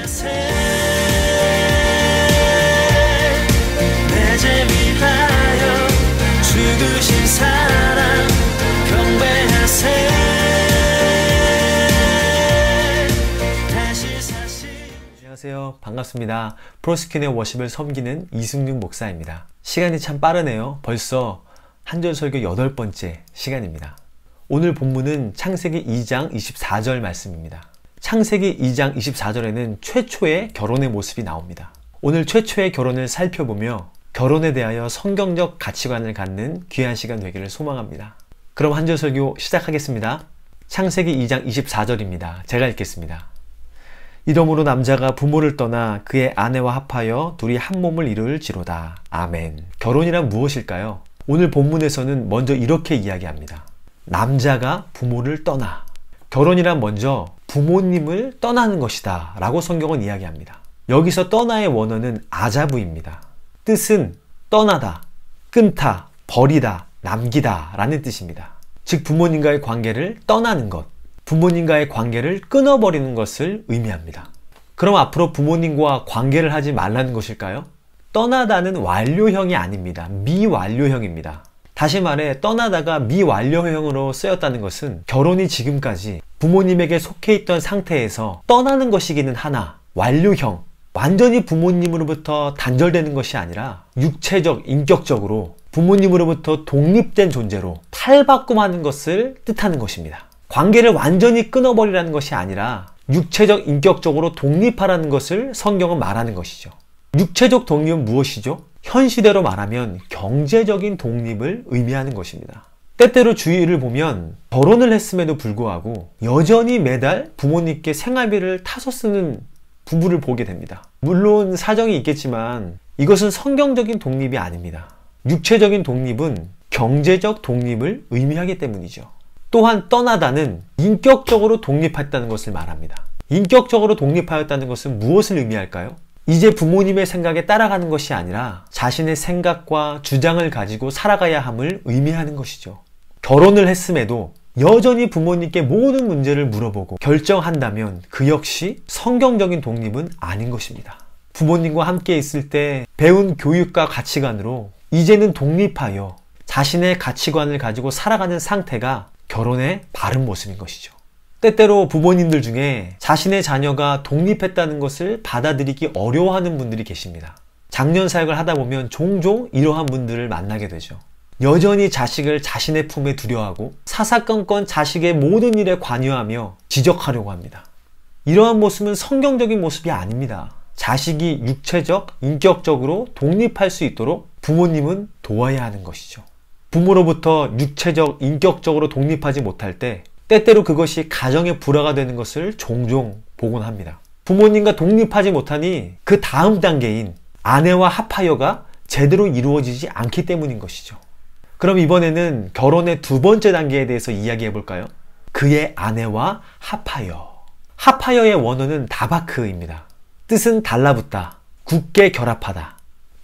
내 죄 위하여 죽으신 사랑 경배하세. 안녕하세요. 반갑습니다. 프로스킨의 워십을 섬기는 이승윤 목사입니다. 시간이 참 빠르네요. 벌써 한절 설교 8번째 시간입니다. 오늘 본문은 창세기 2장 24절 말씀입니다. 창세기 2장 24절에는 최초의 결혼의 모습이 나옵니다. 오늘 최초의 결혼을 살펴보며 결혼에 대하여 성경적 가치관을 갖는 귀한 시간 되기를 소망합니다. 그럼 한절 설교 시작하겠습니다. 창세기 2장 24절입니다. 제가 읽겠습니다. 이러므로 남자가 부모를 떠나 그의 아내와 합하여 둘이 한 몸을 이룰지로다. 아멘. 결혼이란 무엇일까요? 오늘 본문에서는 먼저 이렇게 이야기합니다. 남자가 부모를 떠나. 결혼이란 먼저 부모님을 떠나는 것이다 라고 성경은 이야기합니다. 여기서 떠나의 원어는 아자부입니다. 뜻은 떠나다, 끊다, 버리다, 남기다 라는 뜻입니다. 즉 부모님과의 관계를 떠나는 것, 부모님과의 관계를 끊어버리는 것을 의미합니다. 그럼 앞으로 부모님과 관계를 하지 말라는 것일까요? 떠나다는 완료형이 아닙니다. 미완료형입니다. 다시 말해 떠나다가 미완료형으로 쓰였다는 것은 결혼이 지금까지 부모님에게 속해 있던 상태에서 떠나는 것이기는 하나 완료형, 완전히 부모님으로부터 단절되는 것이 아니라 육체적, 인격적으로 부모님으로부터 독립된 존재로 탈바꿈하는 것을 뜻하는 것입니다. 관계를 완전히 끊어버리라는 것이 아니라 육체적, 인격적으로 독립하라는 것을 성경은 말하는 것이죠. 육체적 독립은 무엇이죠? 현 시대로 말하면 경제적인 독립을 의미하는 것입니다. 때때로 주위를 보면 결혼을 했음에도 불구하고 여전히 매달 부모님께 생활비를 타서 쓰는 부부를 보게 됩니다. 물론 사정이 있겠지만 이것은 성경적인 독립이 아닙니다. 육체적인 독립은 경제적 독립을 의미하기 때문이죠. 또한 떠나다는 인격적으로 독립했다는 것을 말합니다. 인격적으로 독립하였다는 것은 무엇을 의미할까요? 이제 부모님의 생각에 따라가는 것이 아니라 자신의 생각과 주장을 가지고 살아가야 함을 의미하는 것이죠. 결혼을 했음에도 여전히 부모님께 모든 문제를 물어보고 결정한다면 그 역시 성경적인 독립은 아닌 것입니다. 부모님과 함께 있을 때 배운 교육과 가치관으로 이제는 독립하여 자신의 가치관을 가지고 살아가는 상태가 결혼의 바른 모습인 것이죠. 때때로 부모님들 중에 자신의 자녀가 독립했다는 것을 받아들이기 어려워하는 분들이 계십니다. 장년 사역을 하다 보면 종종 이러한 분들을 만나게 되죠. 여전히 자식을 자신의 품에 두려워하고 사사건건 자식의 모든 일에 관여하며 지적하려고 합니다. 이러한 모습은 성경적인 모습이 아닙니다. 자식이 육체적, 인격적으로 독립할 수 있도록 부모님은 도와야 하는 것이죠. 부모로부터 육체적, 인격적으로 독립하지 못할 때 때때로 그것이 가정의 불화가 되는 것을 종종 보곤 합니다. 부모님과 독립하지 못하니 그 다음 단계인 아내와 합하여가 제대로 이루어지지 않기 때문인 것이죠. 그럼 이번에는 결혼의 두 번째 단계에 대해서 이야기해 볼까요? 그의 아내와 합하여. 합하여의 원어는 다바크입니다. 뜻은 달라붙다, 굳게 결합하다,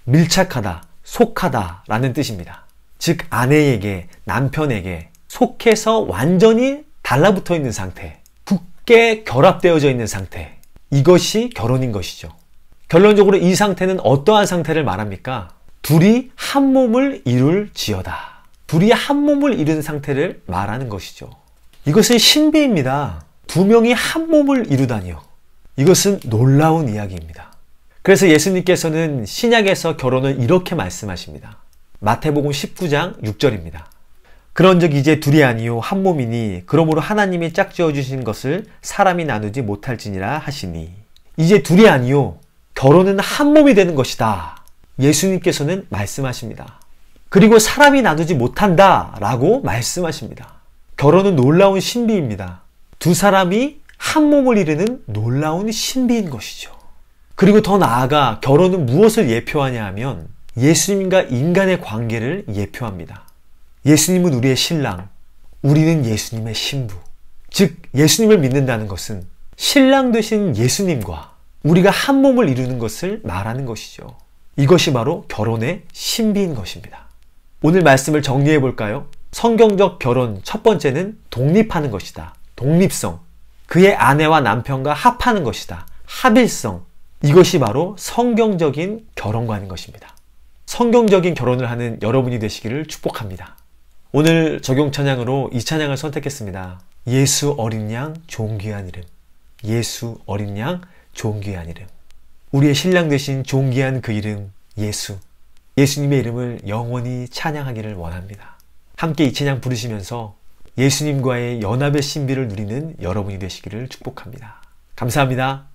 밀착하다, 속하다 라는 뜻입니다. 즉 아내에게, 남편에게 속해서 완전히 달라붙어 있는 상태, 굳게 결합되어져 있는 상태, 이것이 결혼인 것이죠. 결론적으로 이 상태는 어떠한 상태를 말합니까? 둘이 한 몸을 이룰지어다. 둘이 한 몸을 이룬 상태를 말하는 것이죠. 이것은 신비입니다. 두 명이 한 몸을 이루다니요. 이것은 놀라운 이야기입니다. 그래서 예수님께서는 신약에서 결혼을 이렇게 말씀하십니다. 마태복음 19장 6절입니다. 그런즉 이제 둘이 아니요 한 몸이니 그러므로 하나님이 짝지어 주신 것을 사람이 나누지 못할지니라 하시니. 이제 둘이 아니요 결혼은 한 몸이 되는 것이다. 예수님께서는 말씀하십니다. 그리고 사람이 나누지 못한다 라고 말씀하십니다. 결혼은 놀라운 신비입니다. 두 사람이 한 몸을 이루는 놀라운 신비인 것이죠. 그리고 더 나아가 결혼은 무엇을 예표하냐 하면 예수님과 인간의 관계를 예표합니다. 예수님은 우리의 신랑, 우리는 예수님의 신부. 즉 예수님을 믿는다는 것은 신랑 되신 예수님과 우리가 한 몸을 이루는 것을 말하는 것이죠. 이것이 바로 결혼의 신비인 것입니다. 오늘 말씀을 정리해 볼까요? 성경적 결혼 첫 번째는 독립하는 것이다. 독립성. 그의 아내와 남편과 합하는 것이다. 합일성, 이것이 바로 성경적인 결혼관인 것입니다. 성경적인 결혼을 하는 여러분이 되시기를 축복합니다. 오늘 적용 찬양으로 이 찬양을 선택했습니다. 예수 어린 양 존귀한 이름. 예수 어린 양 존귀한 이름. 우리의 신랑 되신 존귀한 그 이름 예수. 예수님의 이름을 영원히 찬양하기를 원합니다. 함께 이 찬양 부르시면서 예수님과의 연합의 신비를 누리는 여러분이 되시기를 축복합니다. 감사합니다.